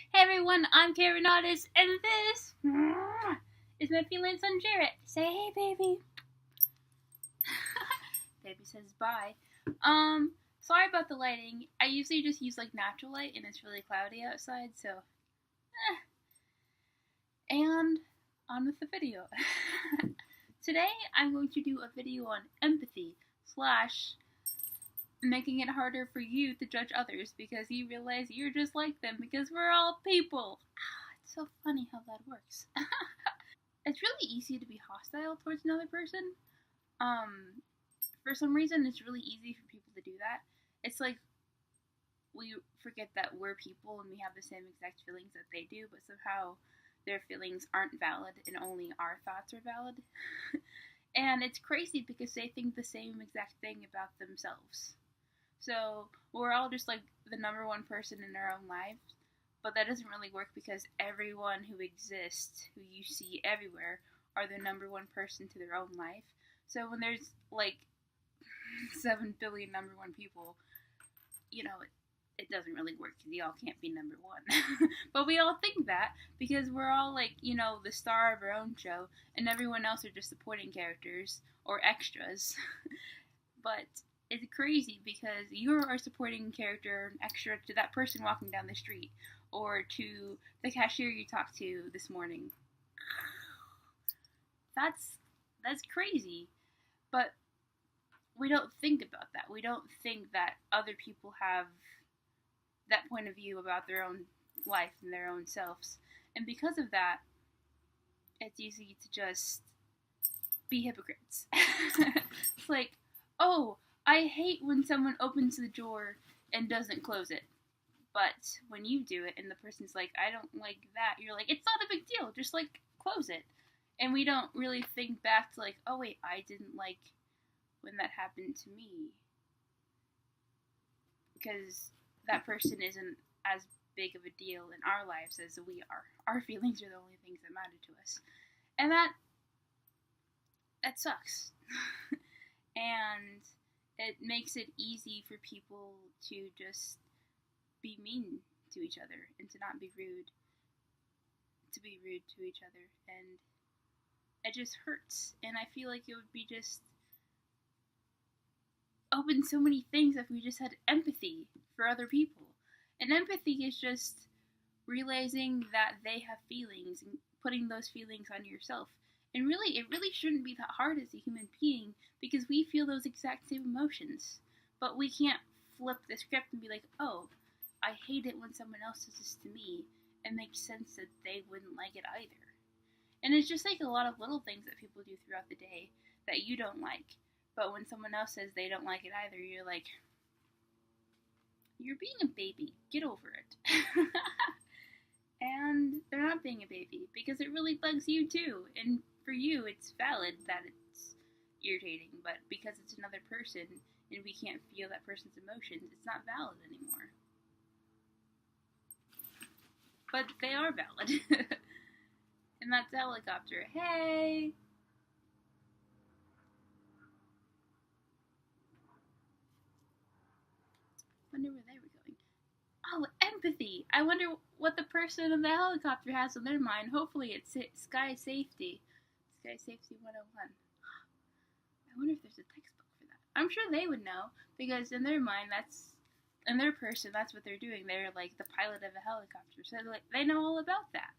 Hey everyone, I'm Karen Otis, and this is my feline son Jarrett. Say hey, baby. Baby says bye. Sorry about the lighting. I usually just use like natural light, and it's really cloudy outside, so. And on with the video. Today, I'm going to do a video on empathy slash making it harder for you to judge others because you realize you're just like them because we're all people. It's so funny how that works. It's really easy to be hostile towards another person. Um, for some reason, it's really easy for people to do that. It's like we forget that we're people and we have the same exact feelings that they do, but somehow their feelings aren't valid and only our thoughts are valid. And it's crazy because they think the same exact thing about themselves. So we're all just like the number one person in our own lives, but that doesn't really work because everyone who exists, who you see everywhere, are the number one person to their own life. So when there's like 7 billion number one people, it doesn't really work because y'all can't be number one. But we all think that because we're all like, the star of our own show, and everyone else are just supporting characters or extras. But it's crazy because you're a supporting character, an extra to that person walking down the street, or to the cashier you talked to this morning. That's crazy. But we don't think about that. We don't think that other people have that point of view about their own life and their own selves. And because of that, it's easy to just be hypocrites. It's like, oh, I hate when someone opens the door and doesn't close it. But when you do it and the person's like, I don't like that, you're like, it's not a big deal, just like close it. And we don't really think back to like, oh wait, I didn't like when that happened to me. Because that person isn't as big of a deal in our lives as we are. Our feelings are the only things that matter to us. And that sucks. And it makes it easy for people to just be mean to each other and to not be rude to each other, and it just hurts. And I feel like it would be just open so many things if we just had empathy for other people. And empathy is just realizing that they have feelings and putting those feelings on yourself. And really, it really shouldn't be that hard as a human being because we feel those exact same emotions. But we can't flip the script and be like, oh, I hate it when someone else does this to me. It makes sense that they wouldn't like it either. And it's just like a lot of little things that people do throughout the day that you don't like. But when someone else says they don't like it either, you're like, you're being a baby. Get over it. And they're not being a baby because it really bugs you too. And for you, it's valid that it's irritating, but because it's another person and we can't feel that person's emotions, it's not valid anymore. But they are valid. And that's helicopter. Hey! Wonder where they were going. Oh, empathy! I wonder what the person in the helicopter has on their mind. Hopefully it's Sky Safety. Sky Safety 101. I wonder if there's a textbook for that. I'm sure they would know because in their mind, in their person, that's what they're doing. They're like the pilot of a helicopter, so like they know all about that.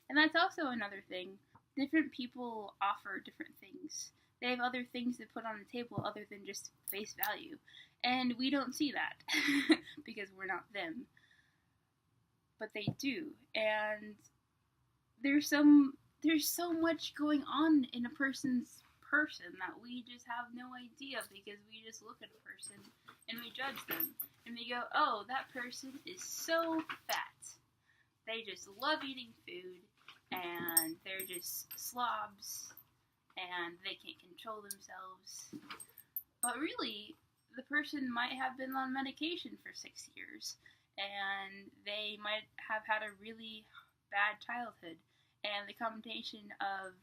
And that's also another thing. Different people offer different things. They have other things to put on the table other than just face value, and we don't see that because we're not them. But they do, and there's so much going on in a person's person that we just have no idea because we just look at a person and we judge them and we go, oh, that person is so fat. They just love eating food and they're just slobs and they can't control themselves. But really, the person might have been on medication for 6 years and they might have had a really bad childhood. And the combination of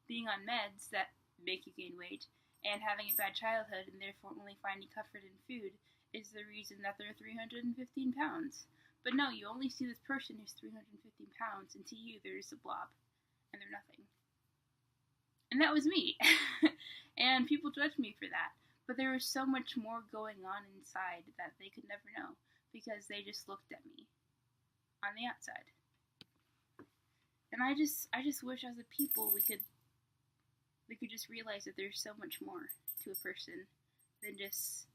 being on meds that make you gain weight and having a bad childhood and therefore only finding comfort in food is the reason that they're 315 pounds. But no, you only see this person who's 315 pounds, and to you, they're just a blob, and they're nothing. And that was me. And people judged me for that. But there was so much more going on inside that they could never know, because they just looked at me on the outside. And I just wish as a people we could just realize that there's so much more to a person than just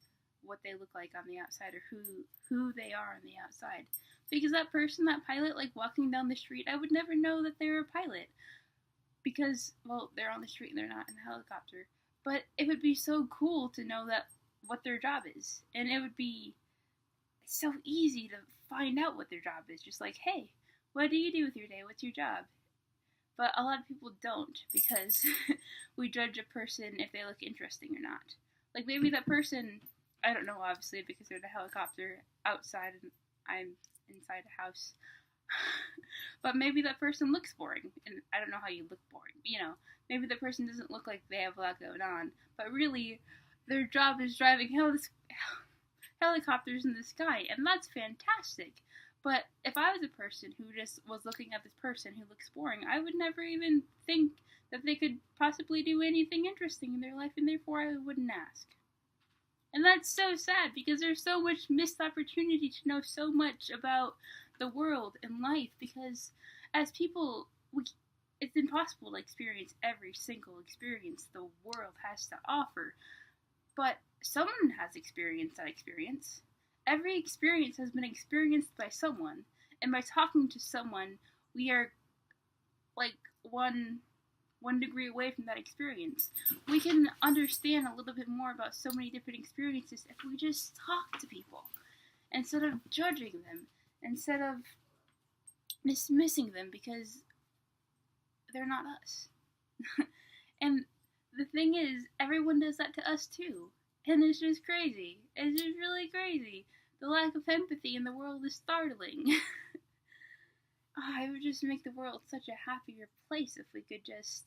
what they look like on the outside, or who they are on the outside. Because that person, that pilot, like walking down the street, I would never know that they're a pilot. Because, well, they're on the street and they're not in a helicopter. But it would be so cool to know that what their job is. And it would be so easy to find out what their job is. Just like, hey, what do you do with your day? What's your job? But a lot of people don't, because we judge a person if they look interesting or not. Like, maybe that person, I don't know, obviously, because they're in a helicopter outside and I'm inside a house. But maybe that person looks boring, and I don't know how you look boring. You know, maybe the person doesn't look like they have a lot going on, but really, their job is driving helicopters in the sky, and that's fantastic. But if I was a person who just was looking at this person who looks boring, I would never even think that they could possibly do anything interesting in their life, and therefore I wouldn't ask. And that's so sad, because there's so much missed opportunity to know so much about the world and life, because as people, it's impossible to experience every single experience the world has to offer. But someone has experienced that experience. Every experience has been experienced by someone, and by talking to someone, we are like one degree away from that experience. We can understand a little bit more about so many different experiences if we just talk to people, instead of judging them, instead of dismissing them because they're not us. And the thing is, everyone does that to us too. And it's just crazy. It's just really crazy. The lack of empathy in the world is startling. It would just make the world such a happier place if we could just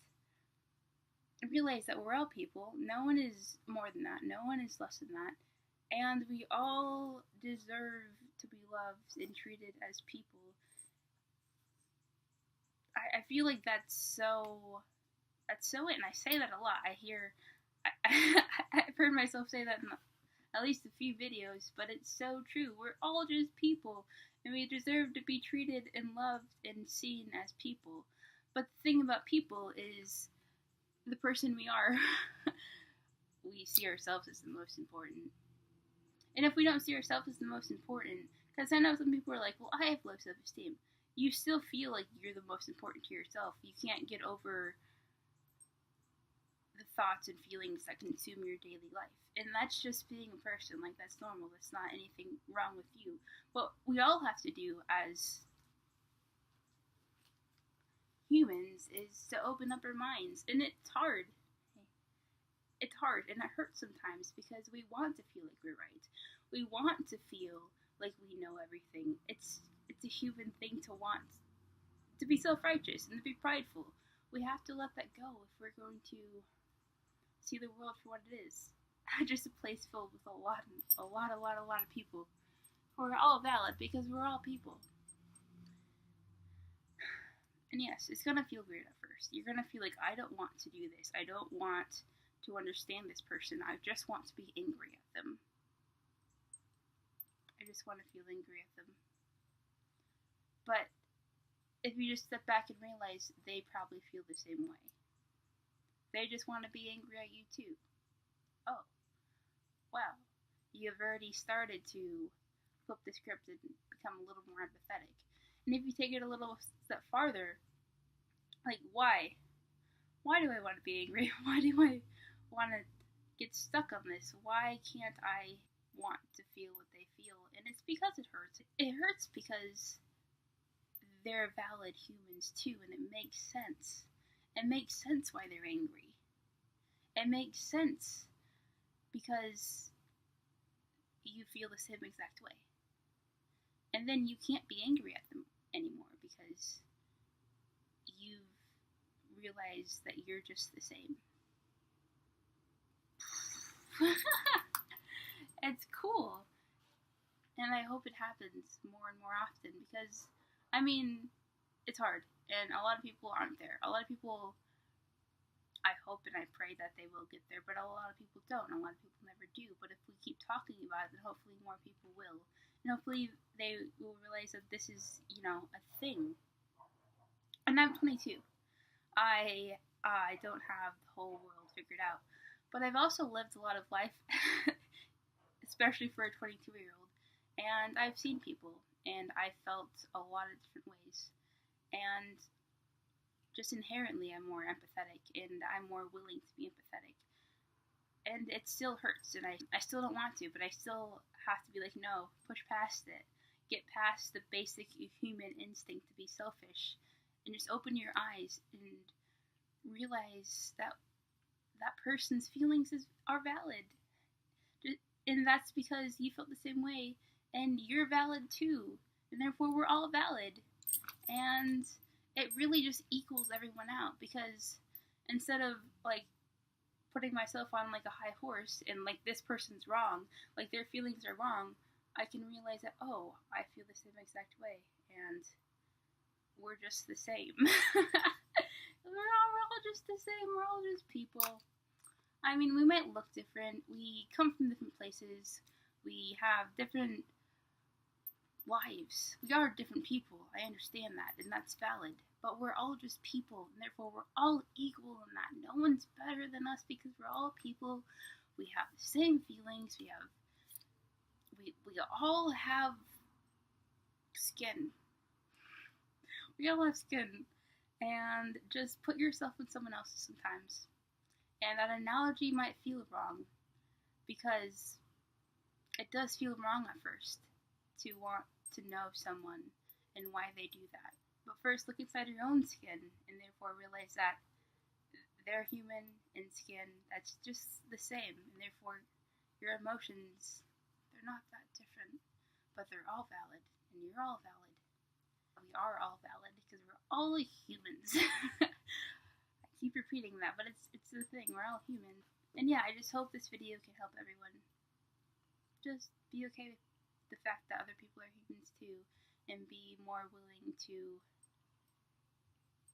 realize that we're all people. No one is more than that. No one is less than that. And we all deserve to be loved and treated as people. I feel like that's so it, and I say that a lot. I've heard myself say that in at least a few videos, but it's so true. We're all just people, and we deserve to be treated and loved and seen as people. But the thing about people is the person we are. We see ourselves as the most important. And if we don't see ourselves as the most important, because I know some people are like, well, I have low self-esteem. You still feel like you're the most important to yourself. You can't get over the thoughts and feelings that consume your daily life. And that's just being a person. Like, that's normal. That's not anything wrong with you. What we all have to do as humans is to open up our minds. And it's hard. It's hard, and it hurts sometimes, because we want to feel like we're right. We want to feel like we know everything. It's a human thing to want to be self-righteous and to be prideful. We have to let that go if we're going to see the world for what it is. Just a place filled with a lot of people who are all valid, because we're all people. And yes, it's gonna feel weird at first. You're gonna feel like, I don't want to do this. I don't want to understand this person. I just want to be angry at them. I just want to feel angry at them. But if you just step back and realize they probably feel the same way. They just want to be angry at you too. Oh, wow. You've already started to flip the script and become a little more empathetic. And if you take it a little step farther, like, why? Why do I want to be angry? Why do I want to get stuck on this? Why can't I want to feel what they feel? And it's because it hurts. It hurts because they're valid humans too, and it makes sense. It makes sense why they're angry. It makes sense because you feel the same exact way. And then you can't be angry at them anymore, because you've realized that you're just the same. It's cool. And I hope it happens more and more often because, I mean, it's hard. And a lot of people aren't there. A lot of people, I hope and I pray that they will get there, but a lot of people don't. A lot of people never do. But if we keep talking about it, then hopefully more people will. And hopefully they will realize that this is, a thing. And I'm 22. I don't have the whole world figured out. But I've also lived a lot of life, especially for a 22-year-old. And I've seen people, and I've felt a lot of different ways. And just inherently, I'm more empathetic, and I'm more willing to be empathetic. And it still hurts, and I still don't want to, but I still have to be like, no, push past it. Get past the basic human instinct to be selfish, and just open your eyes and realize that that person's feelings are valid. And that's because you felt the same way, and you're valid too, and therefore we're all valid. And it really just equals everyone out, because instead of like putting myself on like a high horse and like this person's wrong, like their feelings are wrong, I can realize that, oh, I feel the same exact way, and we're just the same. we're all just the same. We're all just people. I mean, we might look different. We come from different places. We have different lives. We are different people. I understand that, and that's valid. But we're all just people, and therefore we're all equal in that. No one's better than us because we're all people. We have the same feelings. We all have skin. We all have skin. And just put yourself in someone else's sometimes. And that analogy might feel wrong, because it does feel wrong at first to want to know someone and why they do that. But first, look inside your own skin, and therefore realize that they're human in skin that's just the same, and therefore your emotions, they're not that different, but they're all valid, and you're all valid. We are all valid because we're all humans. I keep repeating that, but it's the thing. We're all human. And yeah, I just hope this video can help everyone. Just be okay with the fact that other people are humans too, and be more willing to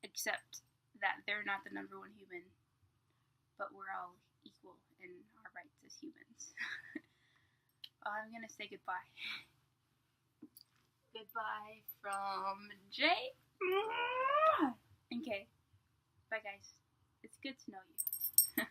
accept that they're not the number one human, but we're all equal in our rights as humans. I'm gonna say goodbye. Goodbye from Jay. Okay. Bye, guys. It's good to know you.